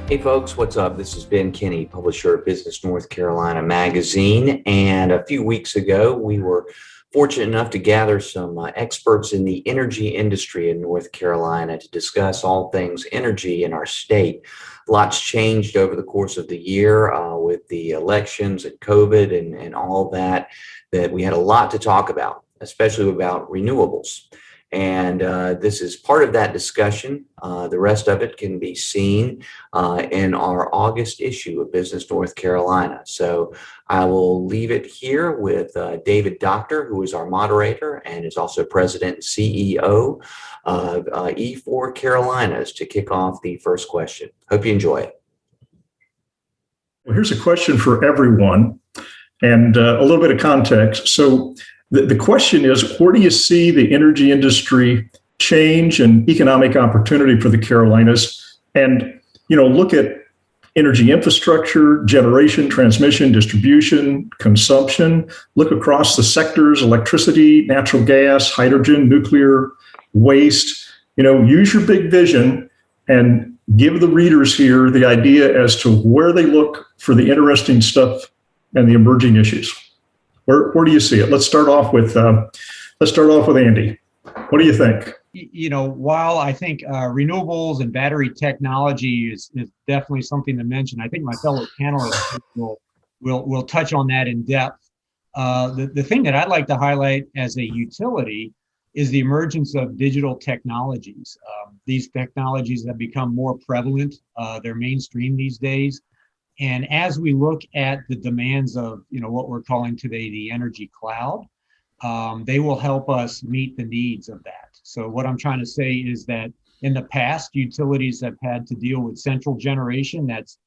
Hey folks, what's up? This is Ben Kinney, publisher of Business North Carolina magazine. And a few weeks ago, we were fortunate enough to gather some experts in the energy industry in North Carolina to discuss all things energy in our state. Lots changed over the course of the year with the elections and COVID and all that we had a lot to talk about, especially about renewables. And this is part of that discussion. The rest of it can be seen in our August issue of Business North Carolina. So I will leave it here with David Doctor, who is our moderator and is also president and CEO of E4 Carolinas, to kick off the first question. Hope you enjoy it. Well, here's a question for everyone and a little bit of context. So the question is, where do you see the energy industry change and economic opportunity for the Carolinas? And, look at energy infrastructure, generation, transmission, distribution, consumption. Look across the sectors: electricity, natural gas, hydrogen, nuclear, waste. Use your big vision and give the readers here the idea as to where they look for the interesting stuff and the emerging issues. Where do you see it? Let's start off with Andy. What do you think? While I think renewables and battery technology is definitely something to mention, I think my fellow panelists will touch on that in depth. The thing that I'd like to highlight as a utility is the emergence of digital technologies. These technologies have become more prevalent. They're mainstream these days. And as we look at the demands of, what we're calling today the energy cloud, they will help us meet the needs of that. So what I'm trying to say is that in the past, utilities have had to deal with central generation that's,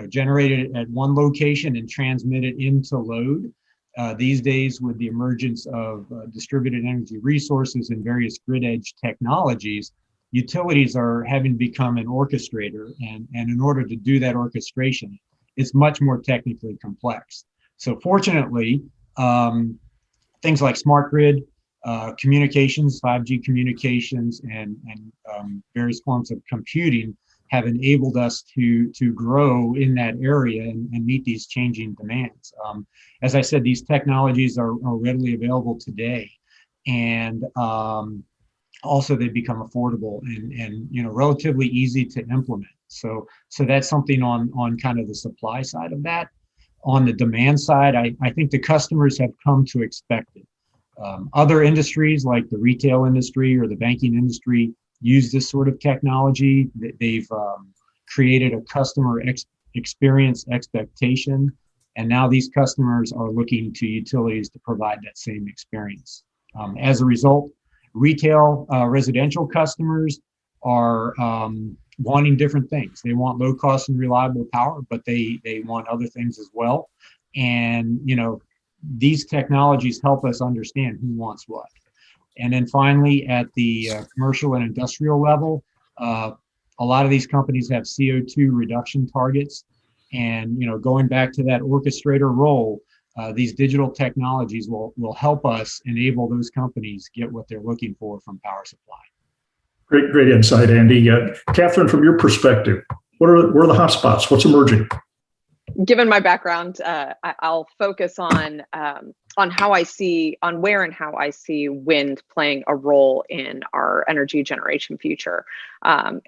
generated at one location and transmitted into load. These days, with the emergence of distributed energy resources and various grid edge technologies, utilities are having become an orchestrator, and in order to do that orchestration, it's much more technically complex. So fortunately, things like smart grid communications, 5G communications, and various forms of computing have enabled us to grow in that area and meet these changing demands. As I said, these technologies are readily available today, and also they become affordable and relatively easy to implement. So that's something on kind of the supply side of that. On the demand side, I think the customers have come to expect it. Other industries like the retail industry or the banking industry use this sort of technology. They've created a customer experience expectation, and now these customers are looking to utilities to provide that same experience. As a result, retail residential customers are wanting different things. They want low cost and reliable power, but they want other things as well. And these technologies help us understand who wants what. And then finally, at the commercial and industrial level, a lot of these companies have CO2 reduction targets. And going back to that orchestrator role, these digital technologies will help us enable those companies get what they're looking for from power supply. Great insight, Andy. Catherine, from your perspective, where are the hot spots? What's emerging? Given my background, I'll focus on how I see, on where and how I see wind playing a role in our energy generation future. I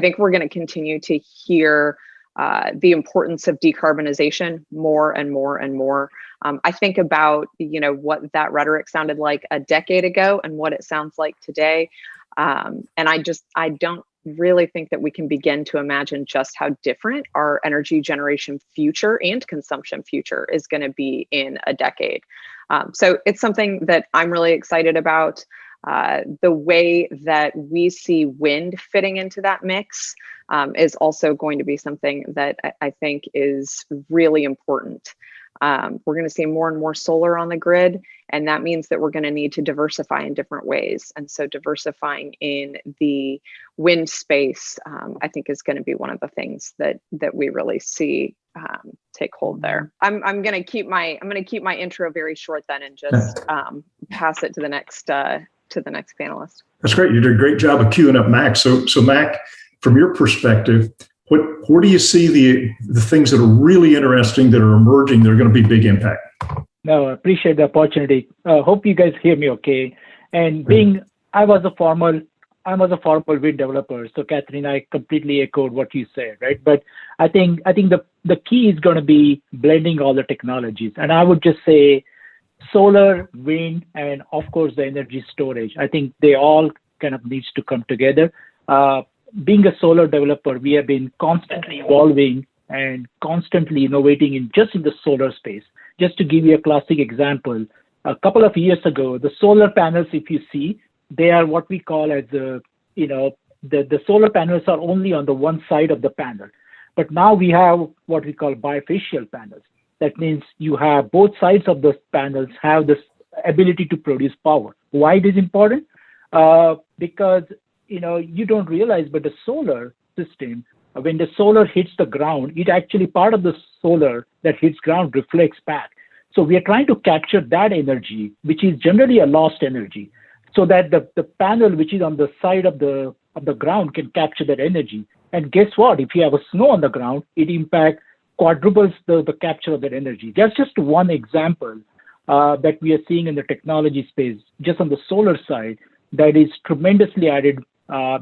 think we're going to continue to hear the importance of decarbonization more and more and more. I think about, what that rhetoric sounded like a decade ago and what it sounds like today. And I don't really think that we can begin to imagine just how different our energy generation future and consumption future is going to be in a decade. So it's something that I'm really excited about. The way that we see wind fitting into that mix is also going to be something that I think is really important. We're going to see more and more solar on the grid, and that means that we're going to need to diversify in different ways. And so diversifying in the wind space, I think, is going to be one of the things that we really see take hold there. I'm going to keep my intro very short then, and just pass it to the next panelist. That's great. You did a great job of queuing up Mac. So Mac, from your perspective, where do you see the things that are really interesting that are emerging that are going to be big impact? No, I appreciate the opportunity. Hope you guys hear me okay. And I was a former wind developer, so Catherine, I completely echoed what you said, right? But I think the key is going to be blending all the technologies, and I would just say solar, wind, and of course the energy storage. I think they all kind of needs to come together. Being a solar developer, we have been constantly evolving and constantly innovating in the solar space. Just to give you a classic example, a couple of years ago, the solar panels, if you see, they are what we call as the solar panels are only on the one side of the panel. But now we have what we call bifacial panels. That means you have both sides of the panels have this ability to produce power. Why it is important? Because you don't realize, but the solar system, when the solar hits the ground, it actually part of the solar that hits ground reflects back. So we are trying to capture that energy, which is generally a lost energy, so that the panel which is on the side of the ground can capture that energy. And guess what? If you have a snow on the ground, it quadruples the capture of that energy. That's just one example that we are seeing in the technology space, just on the solar side, that is tremendously added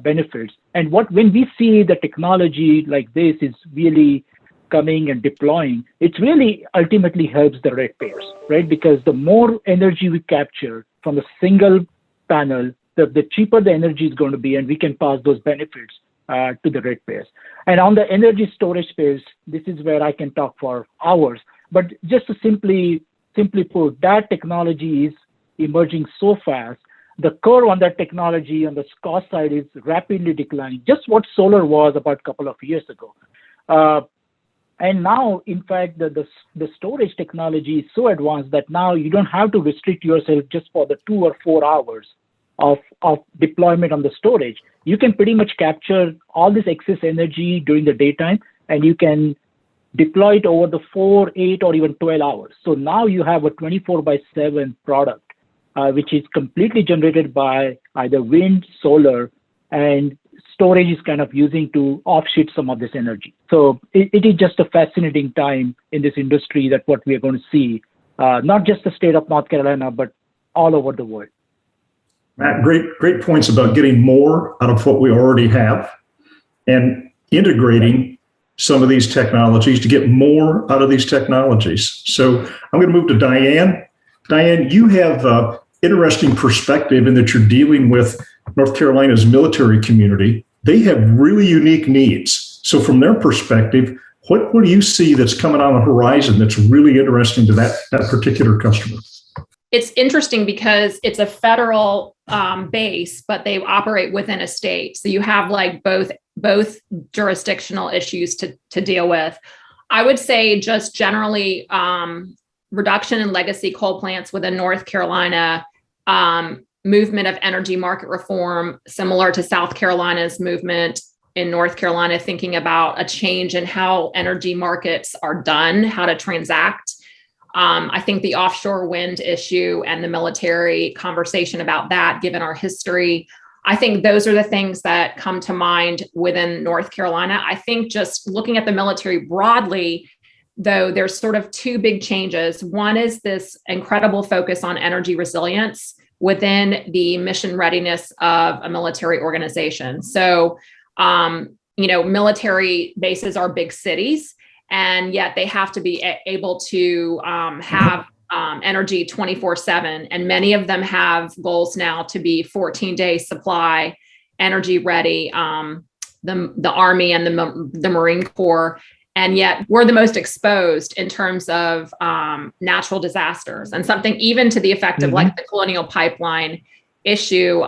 benefits. And when we see the technology like this is really coming and deploying, it really ultimately helps the ratepayers, right? Because the more energy we capture from a single panel, the cheaper the energy is going to be, and we can pass those benefits to the ratepayers. And on the energy storage space, this is where I can talk for hours. But just to simply put, that technology is emerging so fast. The curve on that technology on the cost side is rapidly declining, just what solar was about a couple of years ago. And now, in fact, the storage technology is so advanced that now you don't have to restrict yourself just for the 2 or 4 hours of deployment on the storage. You can pretty much capture all this excess energy during the daytime, and you can deploy it over the 4, 8, or even 12 hours. So now you have a 24/7 product, which is completely generated by either wind, solar, and storage is kind of using to offshoot some of this energy. So it is just a fascinating time in this industry that what we are going to see, not just the state of North Carolina, but all over the world. Matt, great points about getting more out of what we already have and integrating some of these technologies to get more out of these technologies. So I'm going to move to Diane. Diane, you have interesting perspective in that you're dealing with North Carolina's military community. They have really unique needs. So from their perspective, what do you see that's coming on the horizon that's really interesting to that particular customer? It's interesting because it's a federal base, but they operate within a state. So you have like both jurisdictional issues to deal with. I would say just generally reduction in legacy coal plants within North Carolina, movement of energy market reform, similar to South Carolina's movement in North Carolina, thinking about a change in how energy markets are done, how to transact. I think the offshore wind issue and the military conversation about that, given our history, I think those are the things that come to mind within North Carolina. I think just looking at the military broadly, though, there's sort of two big changes. One is this incredible focus on energy resilience within the mission readiness of a military organization. So, military bases are big cities, and yet they have to be able to have energy 24/7. And many of them have goals now to be 14-day supply, energy ready, the Army and the Marine Corps. And yet we're the most exposed in terms of natural disasters, and something even to the effect of like the Colonial Pipeline issue.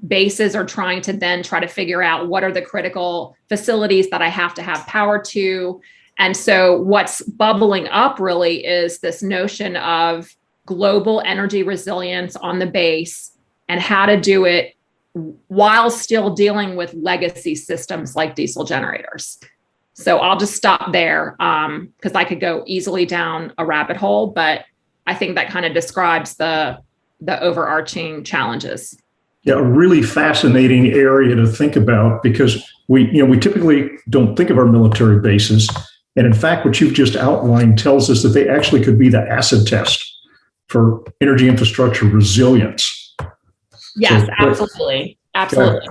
Bases are trying to figure out what are the critical facilities that I have to have power to. And so what's bubbling up really is this notion of global energy resilience on the base and how to do it while still dealing with legacy systems like diesel generators. So I'll just stop there because I could go easily down a rabbit hole, but I think that kind of describes the overarching challenges. Yeah, a really fascinating area to think about because we typically don't think of our military bases. And in fact, what you've just outlined tells us that they actually could be the acid test for energy infrastructure resilience. Yes, So, absolutely. Absolutely.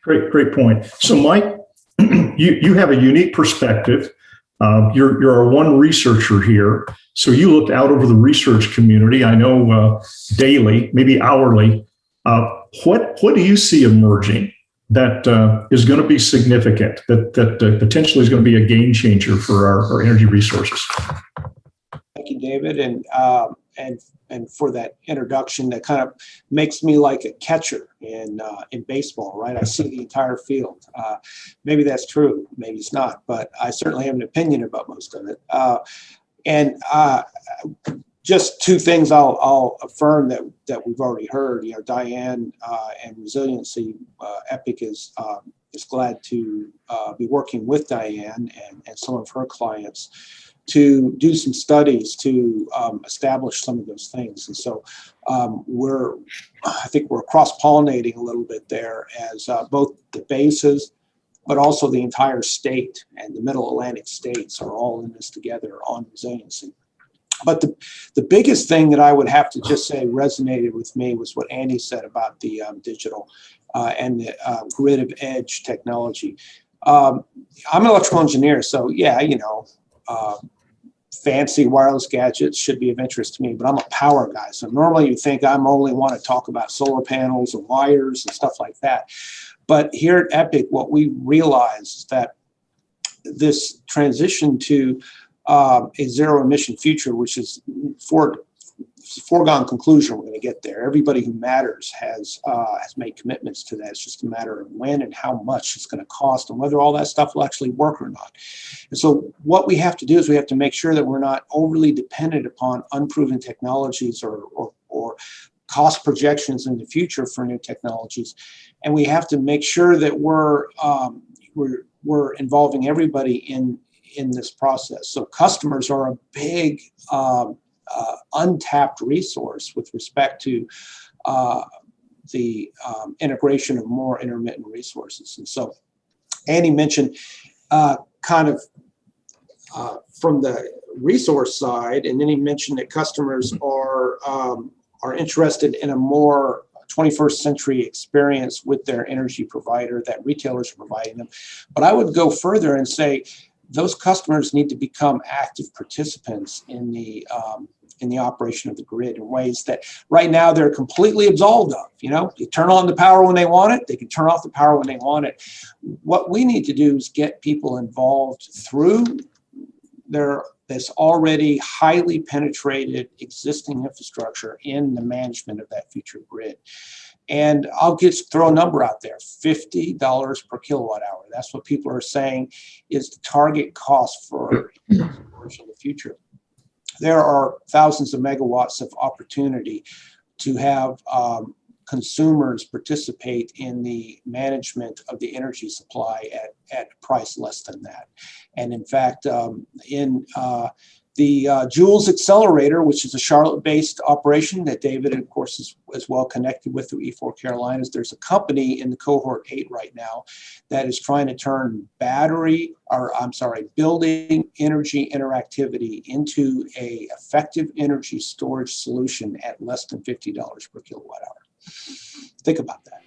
Great point. So, Mike, you have a unique perspective. You're a one researcher here. So you looked out over the research community. I know daily, maybe hourly. What do you see emerging that is going to be significant, that potentially is going to be a game changer for our energy resources? Thank you, David, and for that introduction. That kind of makes me like a catcher in baseball, right? I see the entire field. Maybe that's true, maybe it's not, but I certainly have an opinion about most of it. And just two things I'll affirm that we've already heard. Diane and resiliency. EPIC is glad to be working with Diane and some of her clients to do some studies to establish some of those things. And so I think we're cross-pollinating a little bit there as both the bases, but also the entire state and the Middle Atlantic states are all in this together on resiliency. But the biggest thing that I would have to just say resonated with me was what Andy said about the digital and the grid of edge technology. I'm an electrical engineer, so yeah, fancy wireless gadgets should be of interest to me, but I'm a power guy. So normally you think I'm only want to talk about solar panels and wires and stuff like that. But here at EPIC, what we realize is that this transition to a zero emission future, which is foregone conclusion, we're going to get there. Everybody who matters has made commitments to that. It's just a matter of when and how much it's going to cost and whether all that stuff will actually work or not. And so what we have to do is we have to make sure that we're not overly dependent upon unproven technologies or cost projections in the future for new technologies. And we have to make sure that we're involving everybody in this process. So customers are a big untapped resource with respect to the integration of more intermittent resources. And so Andy mentioned from the resource side, and then he mentioned that customers are interested in a more 21st century experience with their energy provider that retailers are providing them. But I would go further and say those customers need to become active participants in the operation of the grid in ways that right now they're completely absolved of. You turn on the power when they want it, they can turn off the power when they want it. What we need to do is get people involved through this already highly penetrated existing infrastructure in the management of that future grid. And I'll throw a number out there, $50 per kilowatt hour. That's what people are saying is the target cost for storage in the future. There are thousands of megawatts of opportunity to have consumers participate in the management of the energy supply at a price less than that. And in fact, in the Joules Accelerator, which is a Charlotte-based operation that David, of course, is well connected with through E4 Carolinas. There's a company in the cohort 8 right now that is trying to turn building energy interactivity into a effective energy storage solution at less than $50 per kilowatt hour. Think about that.